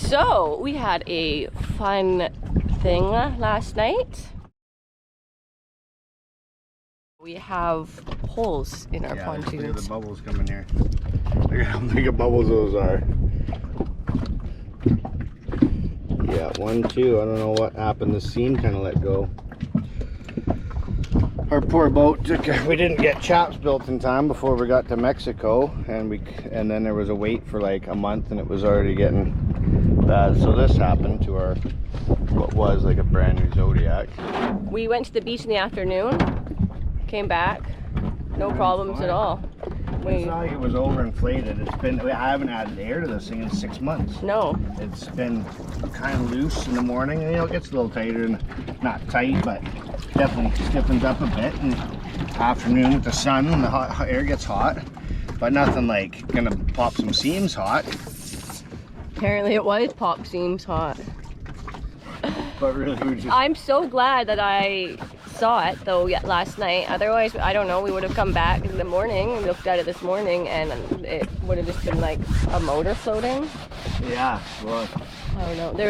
So we had a fun thing last night. We have holes in our pontoons. Look at the bubbles coming here. Look at how big of bubbles those are. Yeah, 1, 2. I don't know what happened. The seam kind of let go. Our poor boat we didn't get chaps built in time before we got to Mexico, and then there was a wait for like a month, and it was already getting bad. So this happened to our what was like a brand new Zodiac. We went to the beach in the afternoon, came back, no problems at all. It's not like it was overinflated. It's been, I haven't added air to this thing in 6 months. No. It's been kind of loose in the morning, and it gets a little tighter, and not tight, but definitely stiffens up a bit in the afternoon with the sun when the hot air gets hot, but nothing like gonna pop some seams hot. Apparently it was pop seams hot. But really, we just... I'm so glad that I saw it though last night. Otherwise, I don't know, we would have come back in the morning and looked at it this morning, and it would have just been like a motor floating. Yeah, well, I don't know. There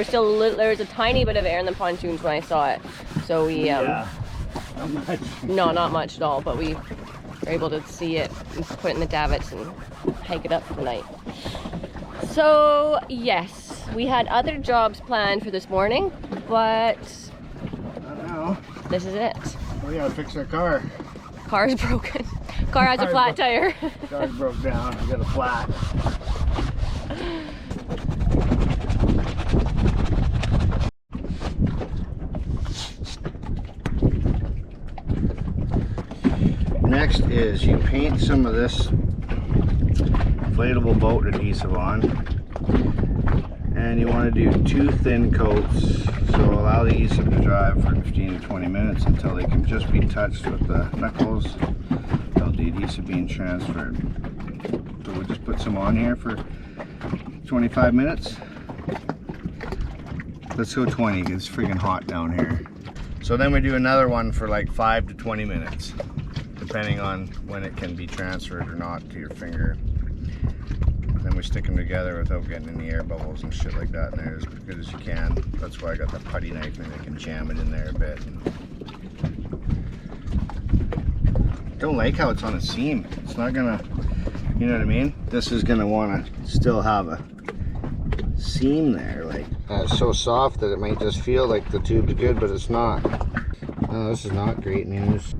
was a tiny bit of air in the pontoons when I saw it. So we yeah, not much. No, not much at all, but we were able to see it and put it in the davits and hike it up for the night. So yes, we had other jobs planned for this morning, but Not now. this is it. We gotta fix our car. Car's broken. Car has a flat tire. Car's broke down. We got a flat. Next is you paint some of this inflatable boat adhesive on, and you want to do 2 thin coats, so allow the adhesive to dry for 15 to 20 minutes until they can just be touched with the knuckles without the adhesive being transferred. So we'll just put some on here for 25 minutes. Let's go 20 because it's freaking hot down here. So then we do another one for like 5 to 20 minutes. Depending on when it can be transferred or not to your finger. Then we stick them together without getting any air bubbles and shit like that in there as good as you can. That's why I got the putty knife, and I can jam it in there a bit. Don't like how it's on a seam. It's not gonna, you know what I mean? This is gonna wanna still have a seam there. Like, it's so soft that it might just feel like the tube's good, but it's not. No, this is not great news.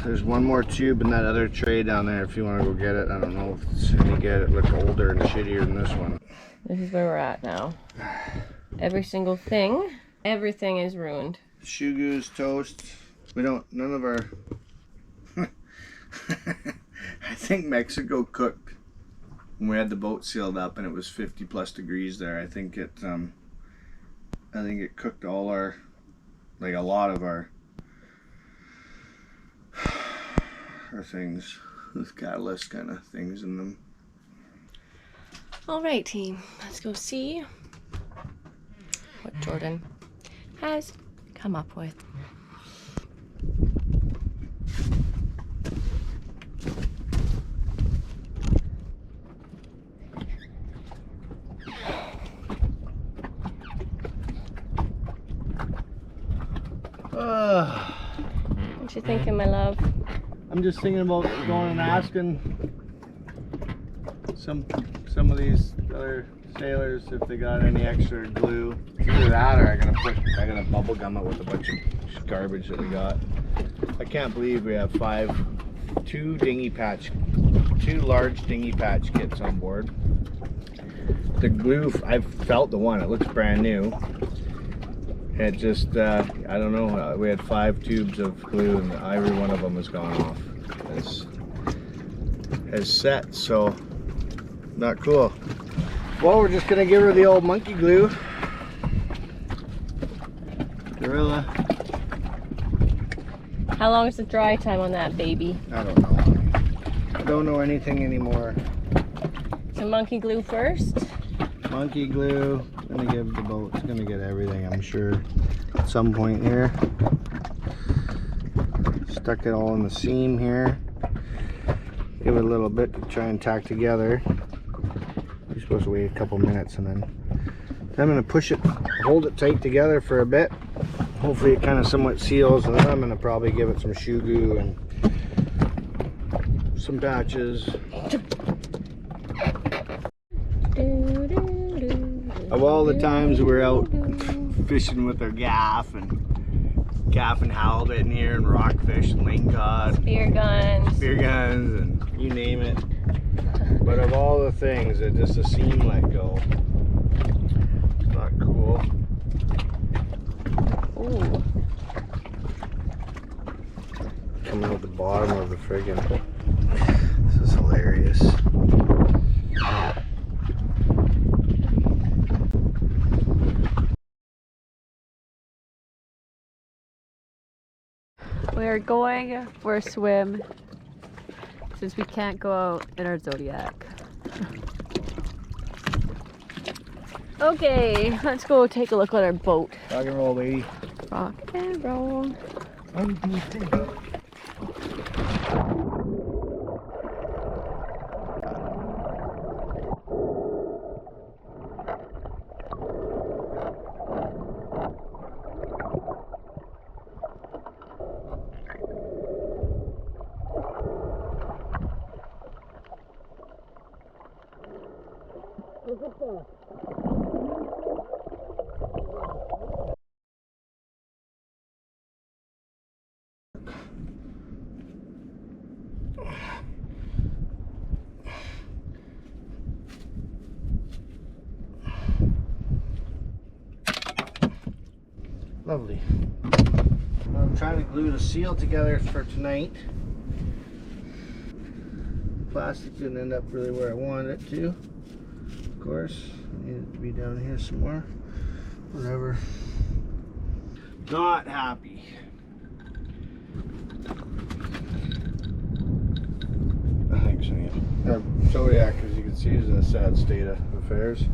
There's one more tube in that other tray down there if you want to go get it. I don't know if it's any good. It looked older and shittier than this one. This is where we're at now. Every single thing, everything is ruined. Shoe goose, toast. We don't, none of our... I think Mexico cooked when we had the boat sealed up and it was 50 plus degrees there. I think it cooked all our, like a lot of our things with catalyst kind of things in them. All right, team, let's go see what Jordan has come up with. What you thinking, my love? I'm just thinking about going and asking some of these other sailors if they got any extra glue. Either that or I'm gonna bubble gum it with a bunch of garbage that we got. I can't believe we have two large dinghy patch kits on board. The glue, I've felt the one, it looks brand new. It just, I don't know, we had 5 tubes of glue and every one of them has gone off. Has set, so not cool. Well, we're just gonna give her the old monkey glue. Gorilla. How long is the dry time on that baby? I don't know. I don't know anything anymore. So monkey glue first? Monkey glue. Gonna give the boat, it's gonna get everything, I'm sure, at some point here. Stuck it all in the seam here. Give it a little bit to try and tack together. You're supposed to wait a couple minutes, and then I'm going to push it, hold it tight together for a bit. Hopefully it kind of somewhat seals, and then I'm going to probably give it some shoe glue and some patches. Of all the times we're out fishing with our gaff and halibut in here and rockfish and lingcod, spear guns, and you name it. But of all the things, that just a seam let go. It's not cool. Ooh. Coming out the bottom of the friggin'. This is hilarious. We're going for a swim since we can't go out in our Zodiac. Okay, let's go take a look at our boat. Rock and roll, baby. Rock and roll. Lovely. I'm trying to glue the seal together for tonight. Plastic didn't end up really where I wanted it to. Of course, I need it to be down here somewhere. Whatever. Not happy. I think so, yeah. Our Zodiac, as you can see, is in a sad state of affairs.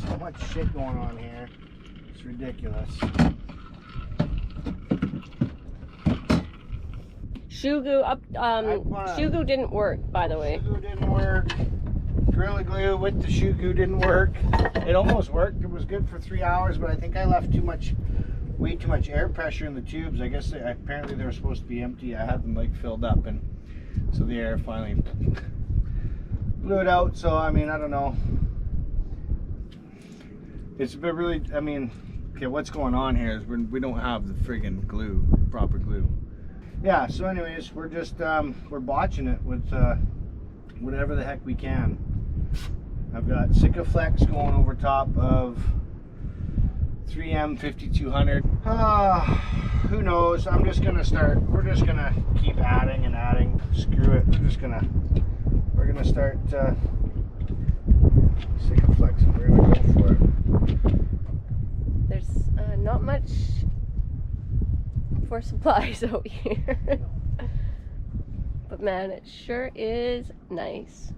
So much shit going on here. It's ridiculous. Shoe glue up. Shoe glue didn't work, by the way. Shoe glue didn't work. Gorilla glue with the shoe glue didn't work. It almost worked. It was good for 3 hours, but I think I left way too much air pressure in the tubes. I guess apparently they were supposed to be empty. I had them like filled up, and so the air finally blew it out. So I mean, I don't know. It's been really. I mean, okay, what's going on here is we don't have the friggin' glue, proper glue. Yeah, so anyways, we're just we're botching it with whatever the heck we can. I've got Sikaflex going over top of 3M 5200. Who knows? We're just gonna keep adding and adding. Screw it. We're gonna start Sikaflex. We're gonna go for it. There's not much for supplies out here. But man, it sure is nice.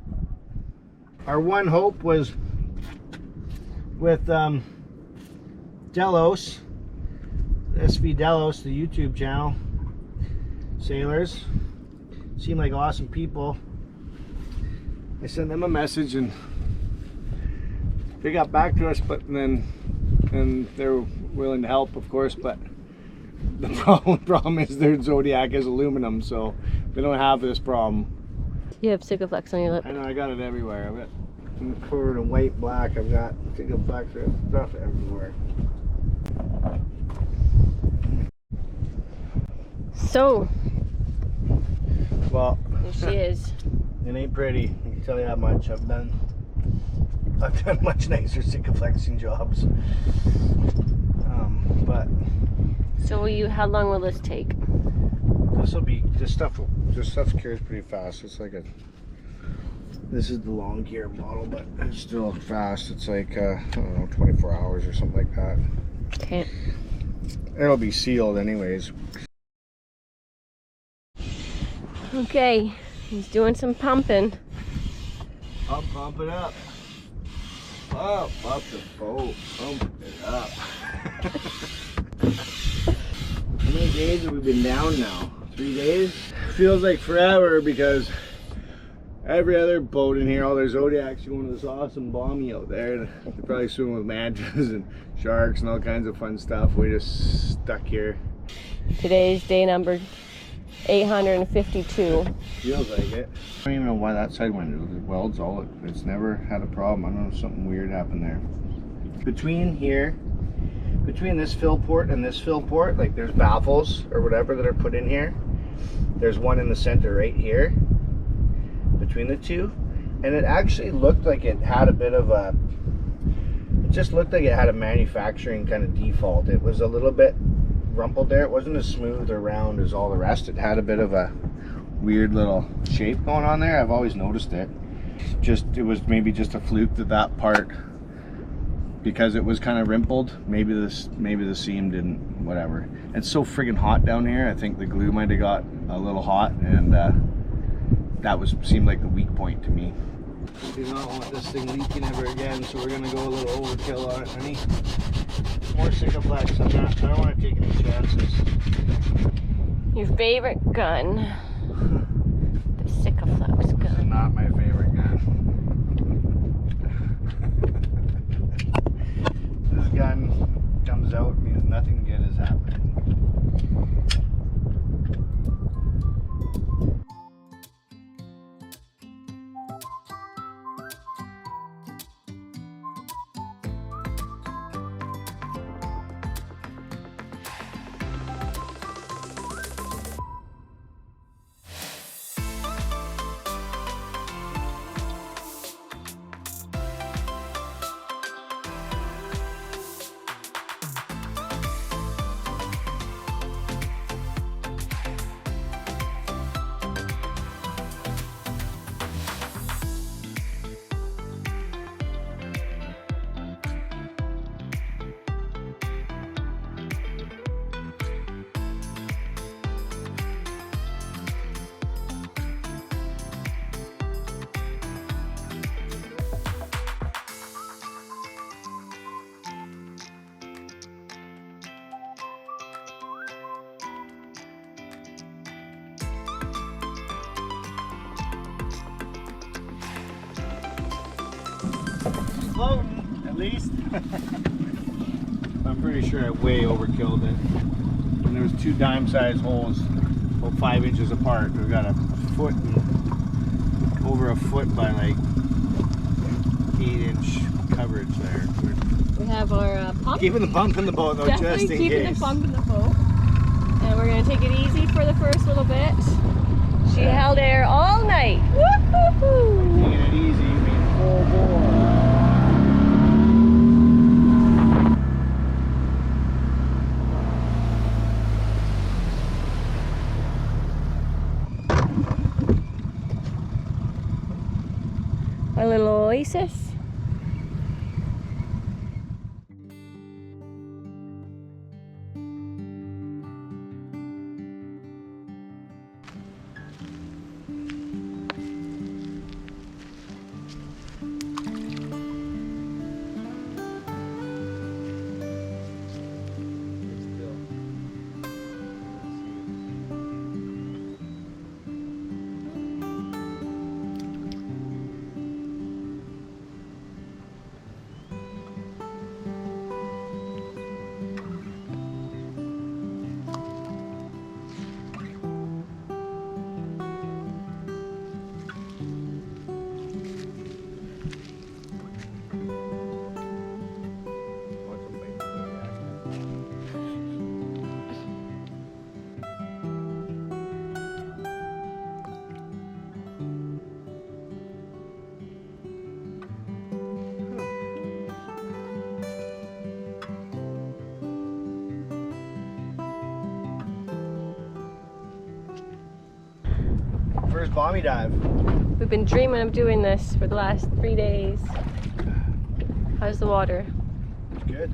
Our one hope was with Delos, SV Delos, the YouTube channel. Sailors seem like awesome people. I sent them a message and they got back to us, but and they're willing to help, of course, but the problem is their Zodiac is aluminum, so they don't have this problem. You have Sikaflex on your lip. I know, I got it everywhere. I've got covered in white, black. I've got Sikaflex stuff everywhere. So, well, there she is. It ain't pretty. I can tell you that much. I've done much nicer Sikaflexing jobs. But so how long will this take? this stuff cures pretty fast. It's like this is the long gear model, but it's still fast. It's like I don't know, 24 hours or something like that. Okay. It'll be sealed anyways. Okay, He's doing some pumping. Pump it up. Pump up the boat. Pump it up. How many days have we been down now? 3 days? Feels like forever because every other boat in here, all their zodiacs going to this awesome balmy out there. And they're probably swimming with mantas and sharks and all kinds of fun stuff. We just stuck here. Today's day number 852. Feels like it. I don't even know why that side went. It welds all. It's never had a problem. I don't know if something weird happened there. Between here, between this fill port and this fill port, like there's baffles or whatever that are put in here. There's one in the center right here between the two, and it actually looked like it had a bit of a, it just looked like it had a manufacturing kind of default. It was a little bit rumpled there. It wasn't as smooth or round as all the rest. It had a bit of a weird little shape going on there. I've always noticed it. It was maybe just a fluke that part, because it was kind of rimpled, maybe the seam didn't, whatever. It's so friggin' hot down here. I think the glue might have got a little hot, and that seemed like the weak point to me. Do not want this thing leaking ever again, so we're gonna go a little overkill on it, honey. More Sikaflex. I don't want to take any chances. Your favorite gun. The Sikaflex This is gun. not my favorite gun. This gun comes out, means nothing good is happening. Floating, at least. I'm pretty sure I way overkilled it. And there was 2 dime-sized holes, about 5 inches apart. We've got a foot and over a foot by like 8-inch coverage there. We have our pump. Keeping the pump in the boat though, Definitely just in keeping case. the pump in the boat. And we're gonna take it easy for the first little bit. She held air all night. Woo-hoo-hoo. Taking it easy, you mean full bore. Our little oasis. First bommy dive. We've been dreaming of doing this for the last 3 days. How's the water? It's good.